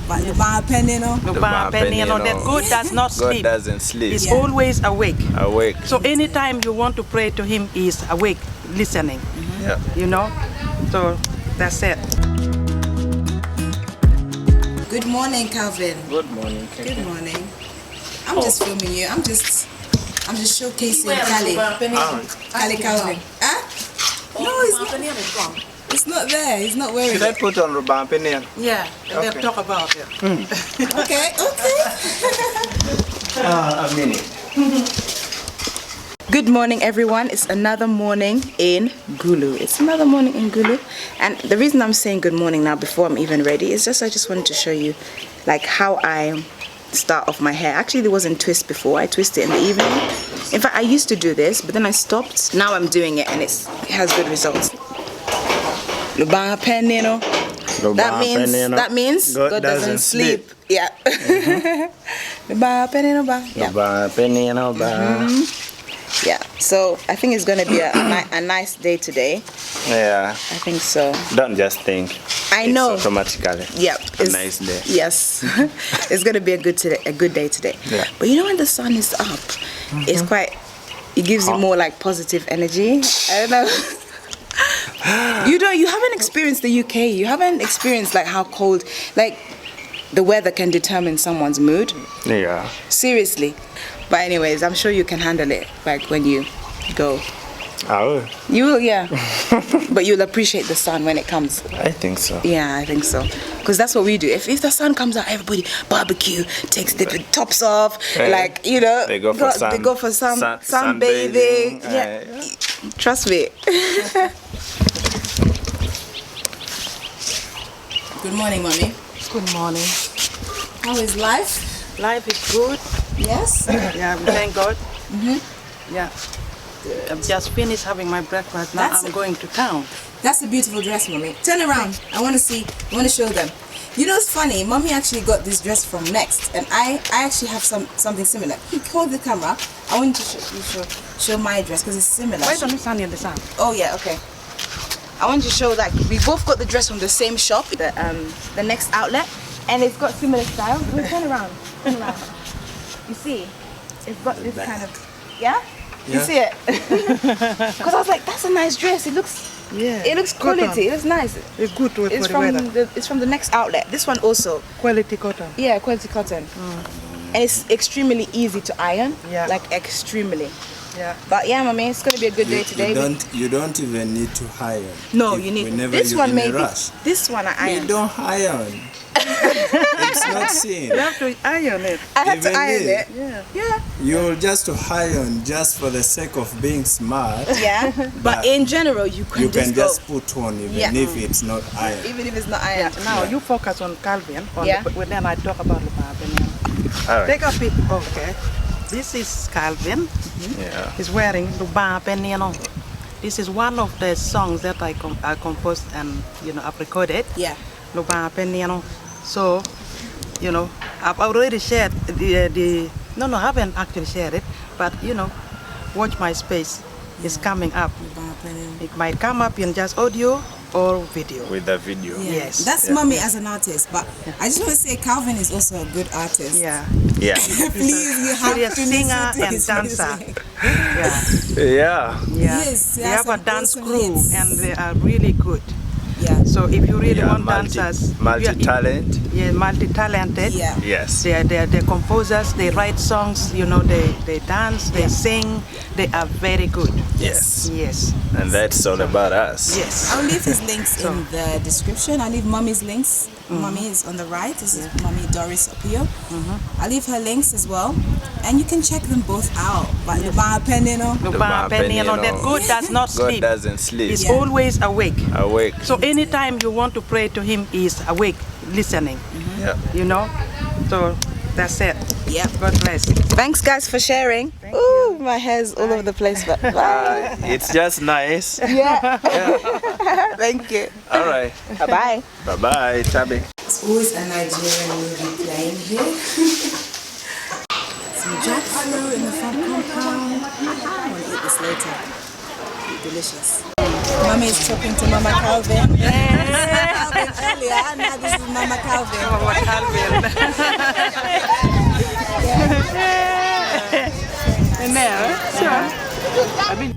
But Lubanga, Nino. Nino, that God does not sleep. God doesn't sleep. He's always awake. Awake. So anytime you want to pray to him, he's awake, listening. Yeah. You know? So that's it. Good morning, Calvin. Good morning. Good morning. I'm just filming you. I'm just showcasing Cali. Cali Calvin. Huh? No, it's not there. He's not wearing it. Should I put on Lubanga Nino? Yeah, and Okay. they'll talk about it. Okay. A minute. Good morning, everyone. It's another morning in Gulu. And the reason I'm saying good morning now before I'm even ready is I just wanted to show you like how I start off my hair. Actually, there wasn't twist before. I twist it in the evening. In fact, I used to do this, but then I stopped. Now I'm doing it and it has good results. Lubanga Nino. That means God doesn't sleep. Yeah. Lubanga Nino. Yeah, so I think it's going to be a nice day today. Yeah. I think so. Don't just think. I know. It's automatically. Yep. A nice day. Yes. It's going to be a good day today. Yeah. But you know when the sun is up, it's quite, it gives you more like positive energy. I don't know. You haven't experienced the UK. You haven't experienced like how cold, like the weather can determine someone's mood. Yeah. Seriously. But anyways, I'm sure you can handle it like when you go. I will. You will, yeah. But you'll appreciate the sun when it comes. I think so. Yeah, I think so. Because that's what we do. If the sun comes out, everybody barbecue, takes the tops off, like, you know. They go for sunbathing. Yeah. Trust me. Good morning, Mommy. Good morning. How is life? Life is good. Yes? Yeah, thank God. Yeah. I've just finished having my breakfast. Now I'm going to town. That's a beautiful dress, Mommy. Turn around. I want to show them. You know, it's funny. Mommy actually got this dress from Next, and I actually have something similar. Hold the camera. I want you to show my dress because it's similar. Why don't you stand in the sun? Oh yeah, okay. I want you to show that we both got the dress from the same shop, the Next outlet, and it's got similar style. We'll turn around. You see, it's got this kind of, yeah? You see it? Because I was like, that's a nice dress. It looks quality. It looks nice. It's good for the weather. It's from the Next outlet. This one also. Quality cotton. Yeah, quality cotton. And it's extremely easy to iron. Yeah. Like extremely. Yeah. But yeah, Mommy, it's gonna be a good day today. You don't even need to iron. No, you need this one maybe. This one I iron. You don't iron. It's not seen. You have to iron it. I had to iron it. Yeah. You'll just iron just for the sake of being smart. Yeah. But in general, you can just put on even if it's not iron. Even if it's not iron. Now you focus on Calvin. Then I talk about Lubanga. All right. Take a pic. Okay. This is Calvin. Yeah. He's wearing Lubanga Nino. This is one of the songs that I composed and I've recorded. Yeah. Lubanga Nino. So, I've already shared I haven't actually shared it, but watch my space. It's coming up. It might come up in just audio or video. With the video. Yes. That's Mommy as an artist, but I just want to say Calvin is also a good artist. Yeah. Yeah. Please, you have He's to a singer listen to and his dancer. music. Yeah. Yeah. Yes, They he has have a some dance awesome crew hits. and they are really good. Yeah. So if you really want dancers, multi-talent. Yeah, multi-talented. Yeah. Yes. They're composers. They write songs. They dance. They sing. They are very good. Yes. Yes. And that's all about us. Yes. I'll leave his links in the description. I'll leave Mommy's links. Mommy is on the right. This is Mommy Doris up here. I'll leave her links as well. And you can check them both out. But Lubanga Nino. Lubanga Nino, that God does not sleep. God doesn't sleep. He's always awake. Awake. So anytime you want to pray to him, he's awake, listening. Yeah. So that's it. Yeah. God bless. Thanks, guys, for sharing. Ooh, my hair's all over the place, but bye. It's just nice. Yeah. Thank you. All right. Bye-bye. Bye-bye, Tabi. It's always a Nigerian movie playing here. Some jackfruit in the front compound. I want to eat this later. Delicious. Mommy is talking to Mama Calvin. Calvin earlier, now this is Mama Calvin. Mama Calvin. And now, sure. I mean.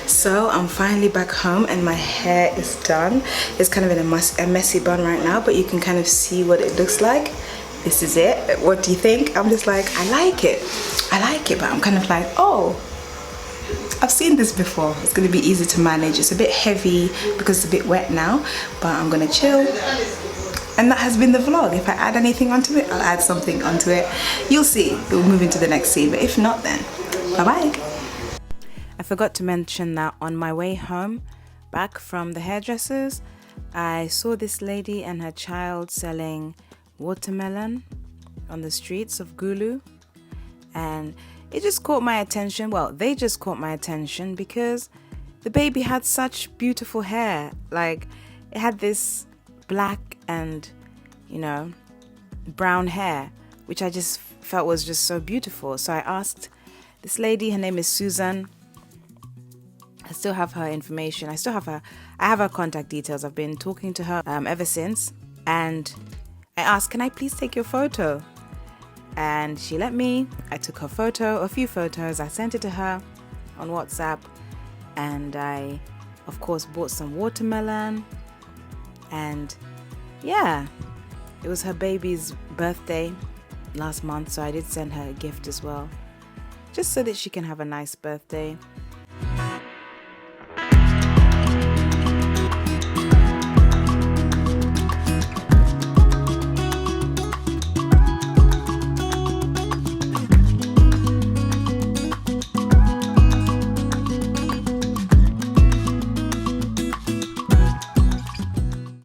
So I'm finally back home and my hair is done. It's kind of in a messy bun right now, but you can kind of see what it looks like. This is it. What do you think? I'm just like, I like it, but I'm kind of like, oh, I've seen this before. It's going to be easy to manage. It's a bit heavy because it's a bit wet now, but I'm going to chill. And that has been the vlog. If I add anything onto it, I'll add something onto it. You'll see. We'll move into the next scene, but if not, then bye-bye. I forgot to mention that on my way home, back from the hairdressers, I saw this lady and her child selling watermelon on the streets of Gulu, and it just caught my attention. Well, they just caught my attention because the baby had such beautiful hair. Like, it had this black and, you know, brown hair, which I just felt was just so beautiful. So I asked this lady, her name is Susan. I still have her information. I have her contact details. I've been talking to her ever since. And I asked, can I please take your photo? And she let me. I took her photo, a few photos. I sent it to her on WhatsApp. And I, of course, bought some watermelon. And yeah, it was her baby's birthday last month. So I did send her a gift as well, just so that she can have a nice birthday.